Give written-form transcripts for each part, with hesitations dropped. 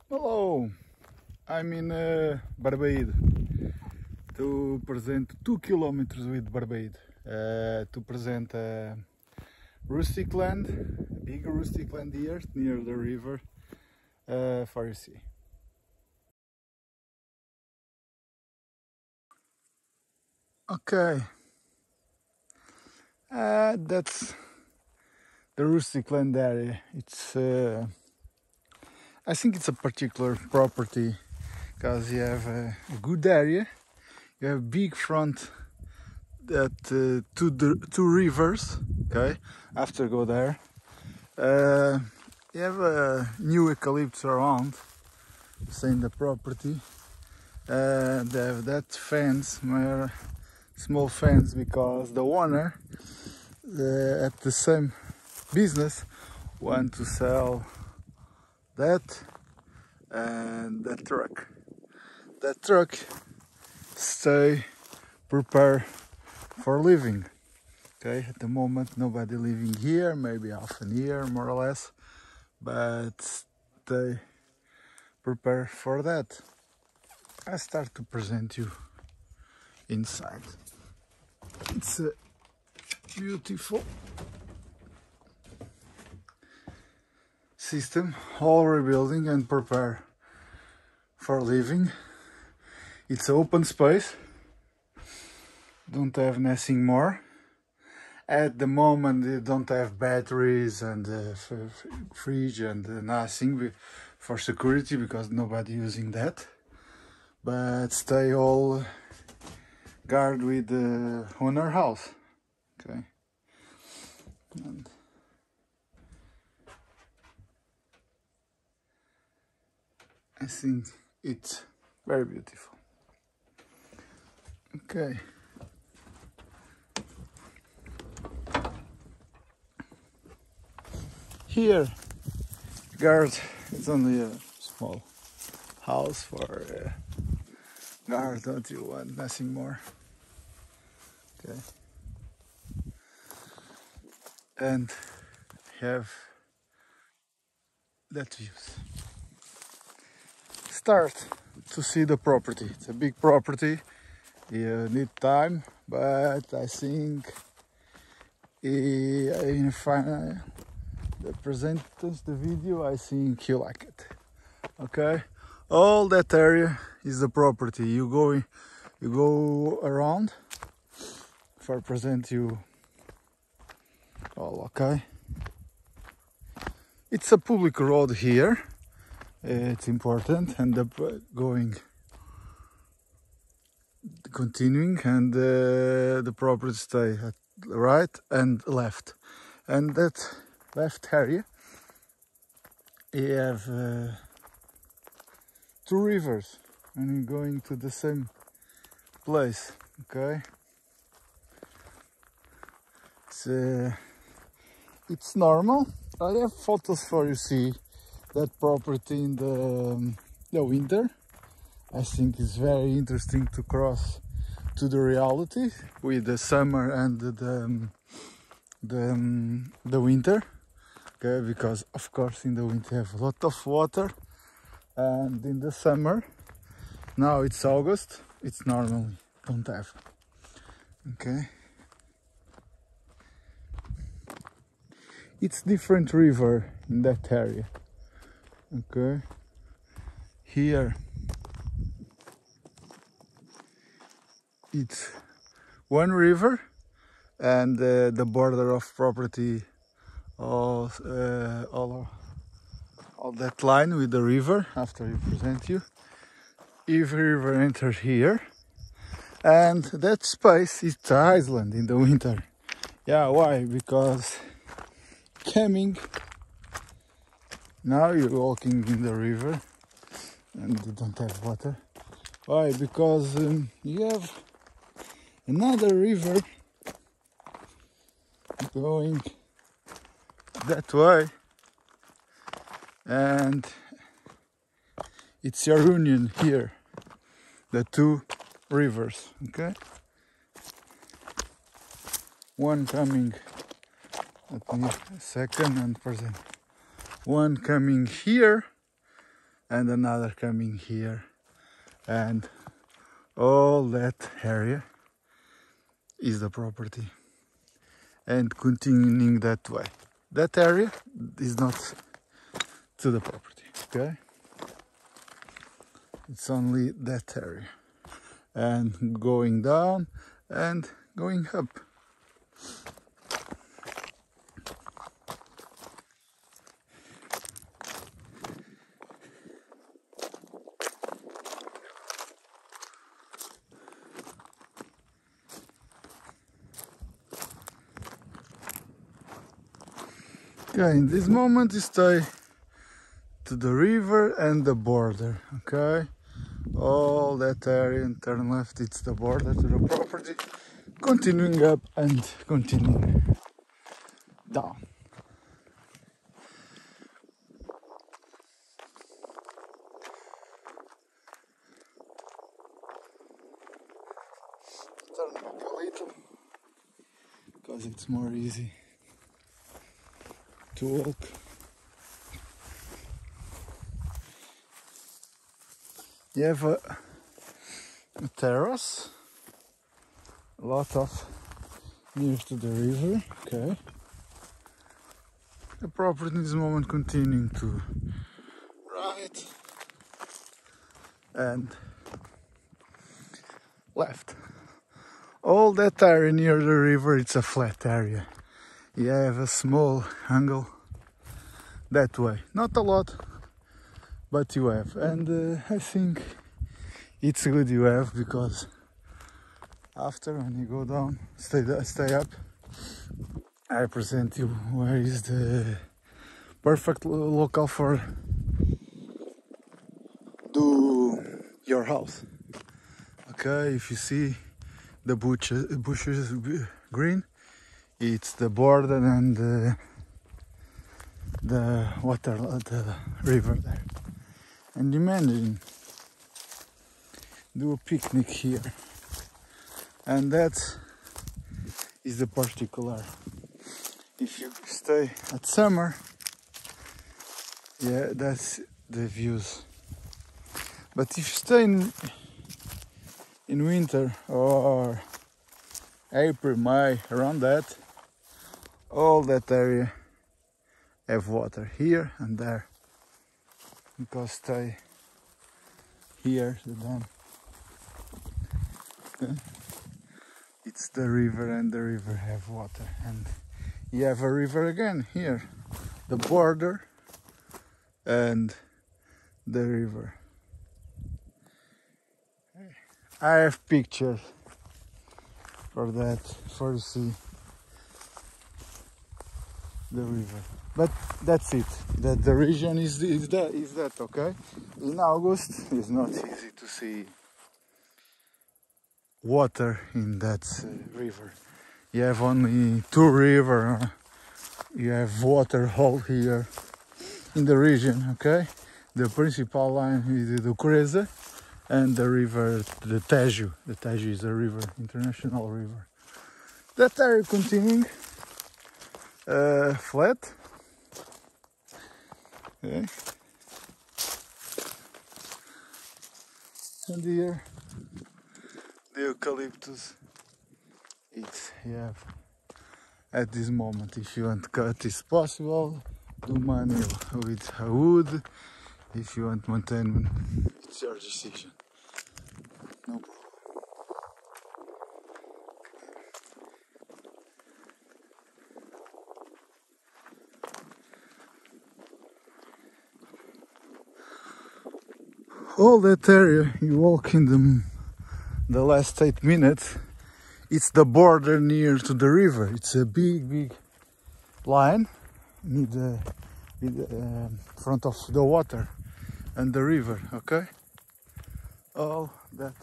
Hello, I'm in Barbaido to present 2 kilometers with Barbaido to present rustic land, a big rustic land here near the river for you see. Okay, that's the rustic land area. It's I think it's a particular property because you have a good area. You have big front that two rivers. Okay, after go there, you have a new eucalyptus around, saying the property. They have that fence, small fence, because the owner at the same business want to sell that and that truck. That truck stay prepare for living. Okay, at the moment nobody living here, maybe half a year more or less, but they prepare for that. I start to present you inside. It's a beautiful system, all rebuilding and prepare for living. It's open space, don't have nothing more. At the moment they don't have batteries and fridge and nothing for security because nobody using that, but stay all guard with the owner house. Okay, and I think it's very beautiful. Okay. Here, guard, it's only a small house for guard, don't you want nothing more? Okay. And have that views. Start to see the property. It's a big property. You need time, but I think in final the presenters, the video, I think you like it. Okay, all that area is the property. You go around for present you all. Okay, it's a public road here. It's important, and continuing, and the property stay at right and left, and that left area you have 2 rivers and you're going to the same place. Okay, it's normal. I have photos for you see that property in the winter. I think it's very interesting to cross to the reality with the summer and the winter. Okay, because of course in the winter you have a lot of water, and in the summer, now it's August, it's normally don't have. Okay, it's different river in that area. Okay, here it's one river, and the border of property all that line with the river. After you present you, if river enters here, and that space is the island in the winter. Yeah, why? Because coming now you're walking in the river and you don't have water. Why? Because you have another river going that way, and it's your union here, the 2 rivers. Okay, one coming, let me a second and present, one coming here and another coming here, and all that area is the property, and continuing that way. That area is not to the property, okay? It's only that area, and going down and going up. Okay, in this moment you stay to the river and the border, okay? All that area and turn left, it's the border to the property. Continuing up and continuing down. Turn back a little, because it's more easy to walk. You have a terrace, a lot of near to the river, okay. The property in this moment continuing to right and left. All that area near the river, it's a flat area. You have a small angle that way, not a lot, but you have, and I think it's good you have, because after, when you go down, stay up, I present you where is the perfect local for do your house. Okay, if you see the bushes green, it's the border and the water, the river there. And imagine do a picnic here, and that is the particular. If you stay at summer, yeah, that's the views. But if you stay in winter or April, May, around that, all that area have water here and there, because stay here the dam. Okay. It's the river, and the river have water, and you have a river again here, the border and the river. I have pictures for that, for you see the river. But that's it. That the region is that, okay? In August it's not easy to see water in that river. You have only two rivers. You have water all here in the region, okay? The principal line is the Ducreza, and the river, the Tejo. The Tejo is a river, international river. That area continuing flat. Okay. And here, the eucalyptus. It's, yeah, at this moment, if you want to cut, it's possible. Do money with wood. If you want maintain, it's your decision. No problem. All that area you walk in the last 8 minutes, it's the border near to the river. It's a big line in the front of the water and the river, okay? All that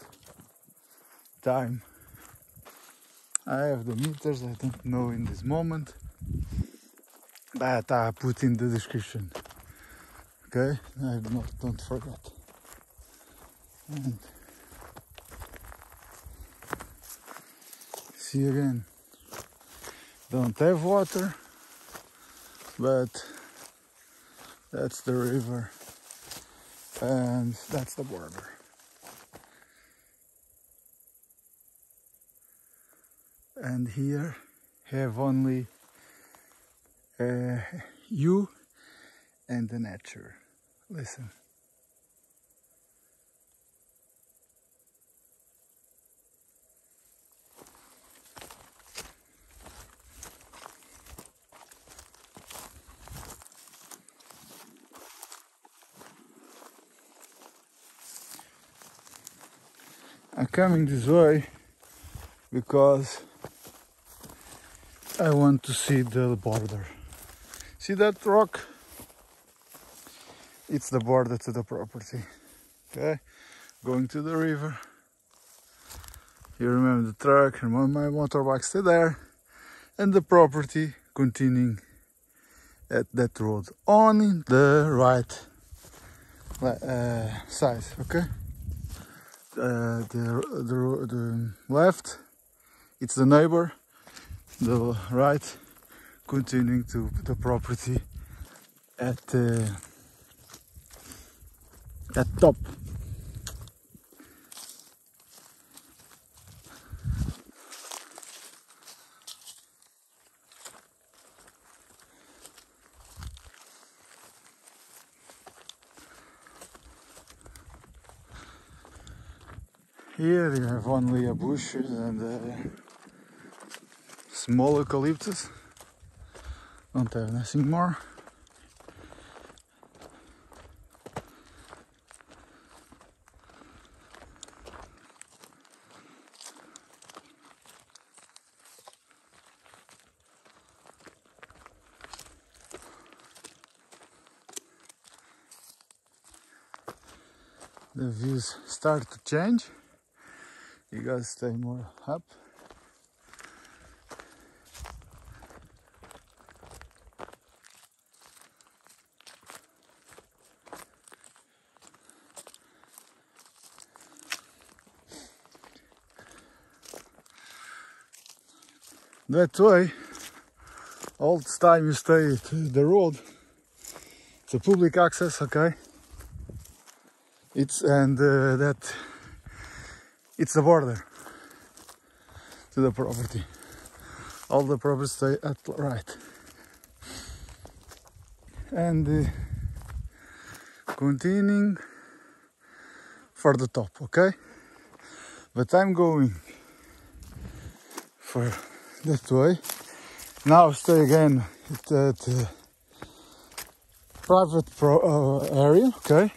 time. I have the meters, I don't know in this moment, but I put in the description, okay? Don't forget. And see again, don't have water, but that's the river, and that's the border. And here have only you and the nature. Listen. I'm coming this way because I want to see the border. See that rock? It's the border to the property. Okay, going to the river. You remember the truck, remember my motorbike stay there, and the property continuing at that road on the right side. Okay, the left, it's the neighbor. The right, continuing to the property at top. Here you have only a bushes and small eucalyptus. Don't have nothing more. The views start to change. You guys stay more up. That way, all the time you stay at the road, it's a public access, okay? It's the border to the property. All the properties stay at right, and continuing for the top, okay? But I'm going for that way. Now stay again at the private area, okay?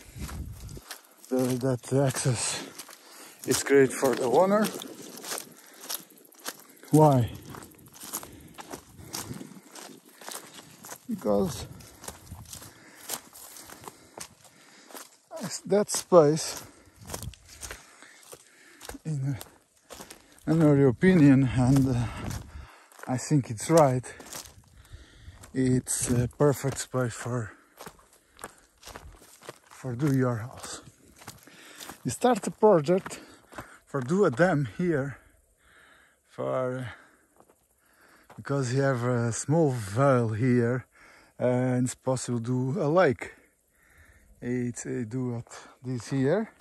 That access is great for the owner. Why? Because that space, in your opinion, and I think it's right, it's a perfect space for do your house. You start a project for do a dam here, because you have a small vale here, and it's possible to do a lake. It's do this here.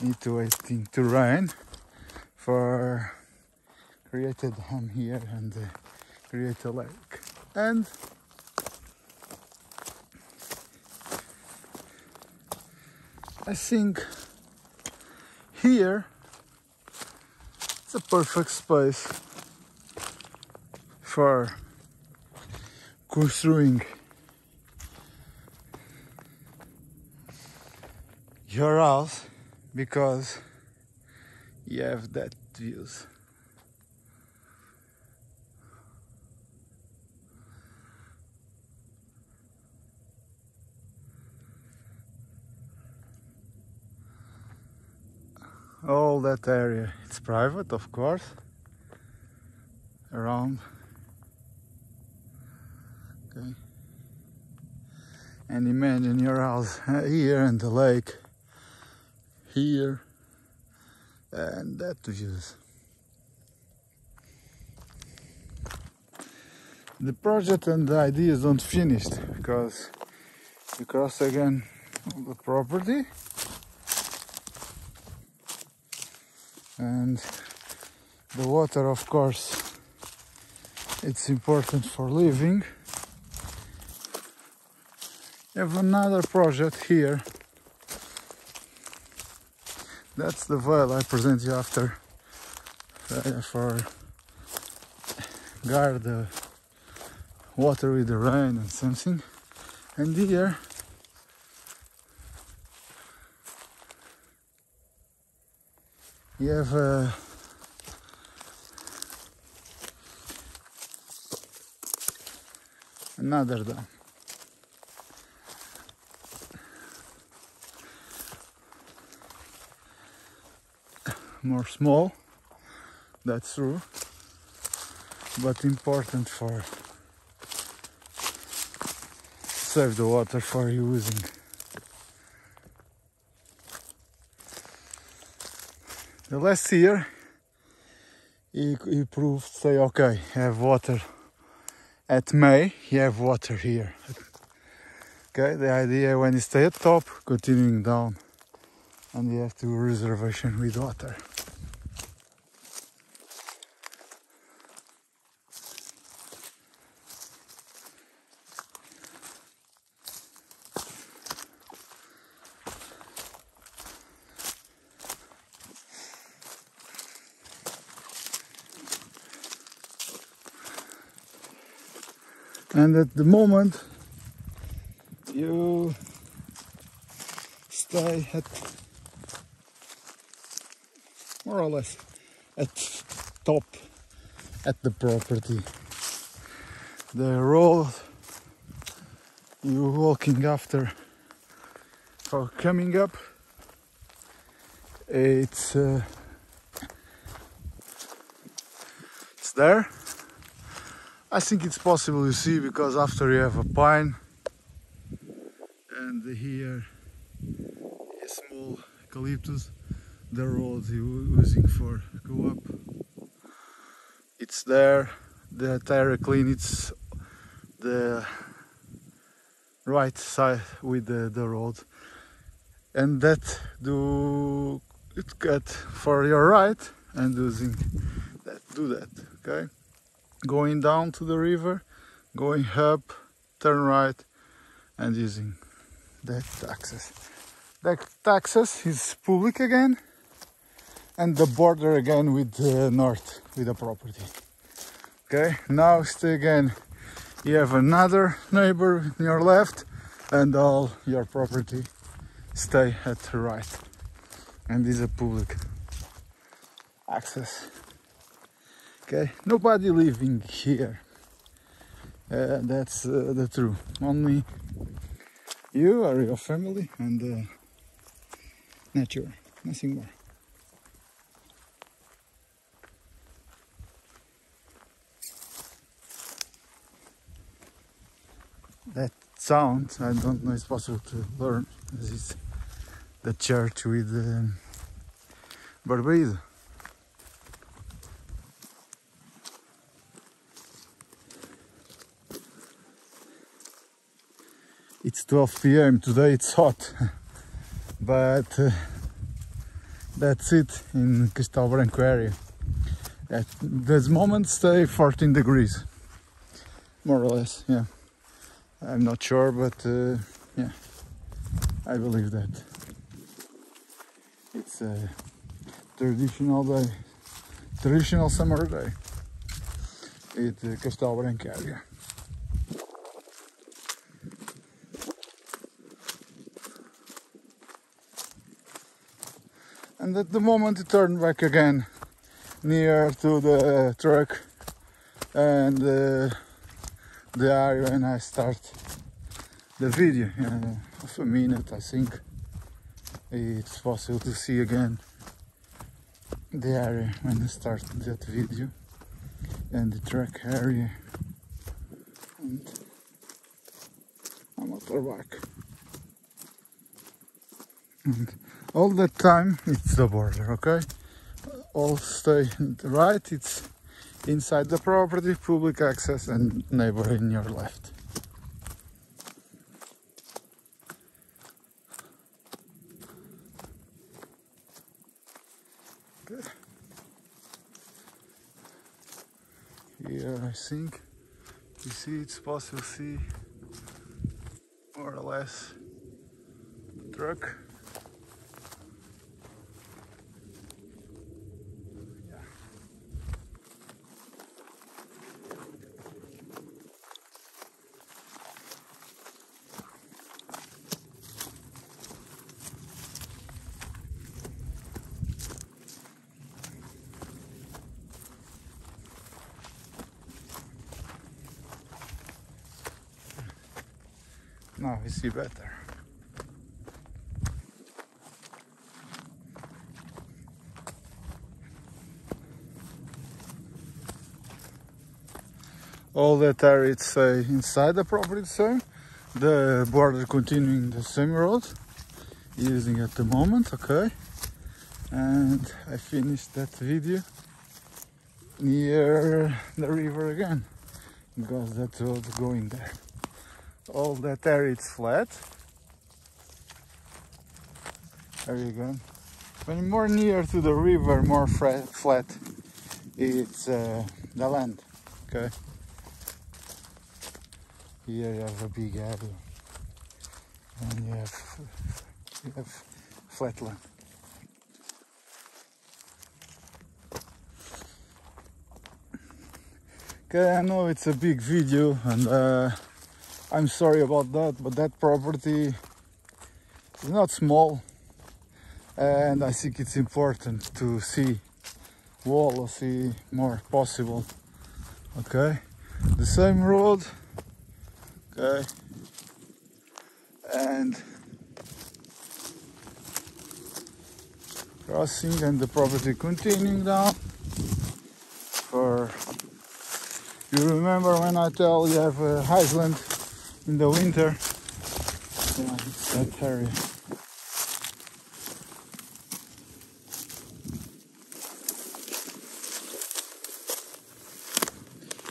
Need to wait to rain for create a dam here and create a lake. And I think here it's a perfect space for construing your house, because you have that views. All that area, it's private, of course, around, okay? And imagine your house here and the lake here, and that views. The project and the ideas don't finished, because you cross again of the property, and the water, of course, it's important for living. We have another project here. That's the veil I present you after for guard the water with the rain and something. And here you have another dam. More small, that's true, but important for save the water for using. The last year he proved, say, okay, you have water at May, you have water here. Okay, the idea when you stay at top, continuing down, and you have to reservation with water. And at the moment you stay at more or less at top at the property. The road you're walking after for coming up, it's there. I think it's possible, you see, because after you have a pine and here a small eucalyptus, the road you're using for go up, it's there. The tire clean, it's the right side with the road, and that do it cut for your right and using that, do that, okay? Going down to the river, going up, turn right, and using that access. That access is public again, and the border again with the north, with the property. Okay, now stay again. You have another neighbor on your left, and all your property stay at the right. And this is a public access. Okay, nobody living here. That's the truth. Only you or your family and nature, nothing more. That sound, I don't know, it's possible to learn. This is the church with Barbaido. It's 12 p.m. today, it's hot, but that's it in Castelo Branco area. At this moment stay 14 degrees, more or less, yeah. I'm not sure, but yeah, I believe that. It's a traditional day, traditional summer day at the Castelo Branco area. And at the moment you turn back again near to the truck and the area when I start the video. Half a minute, I think it's possible to see again the area when I start that video and the truck area and a motorbike. And all that time it's the border, okay? All stay right, it's inside the property, public access and neighbor in your left. Okay. Here I think you see it's possible to see more or less the truck. Now we see better. All that area it's inside the property the same. The border continuing the same road using at the moment, okay. And I finished that video near the river again because that road going there. All that area it's flat. There you go. When you're more near to the river, more flat, it's the land. Okay. Here you have a big area, and you have flat land. Okay, I know it's a big video, and I'm sorry about that, but that property is not small, and I think it's important to see all or see more possible. Okay, the same road, okay, and crossing and the property continuing down. For you remember when I tell you have Iceland in the winter, yeah, it's that area.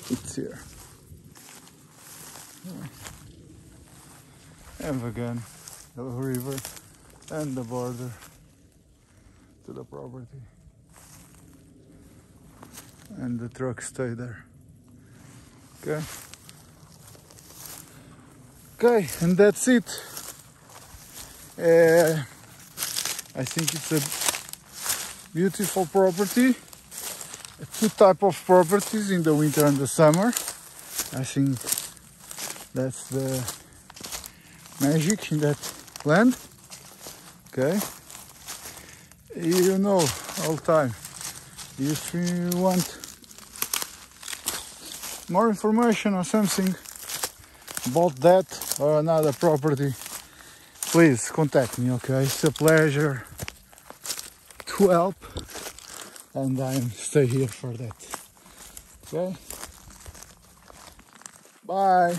It's here. And again, the river and the border to the property. And the truck stay there. Okay. Okay, and that's it. I think it's a beautiful property. Two types of properties in the winter and the summer. I think that's the magic in that land. Okay. You know all time. If you want more information or something about that or another property, please contact me, okay? It's a pleasure to help, and I'm stay here for that. Okay? Bye.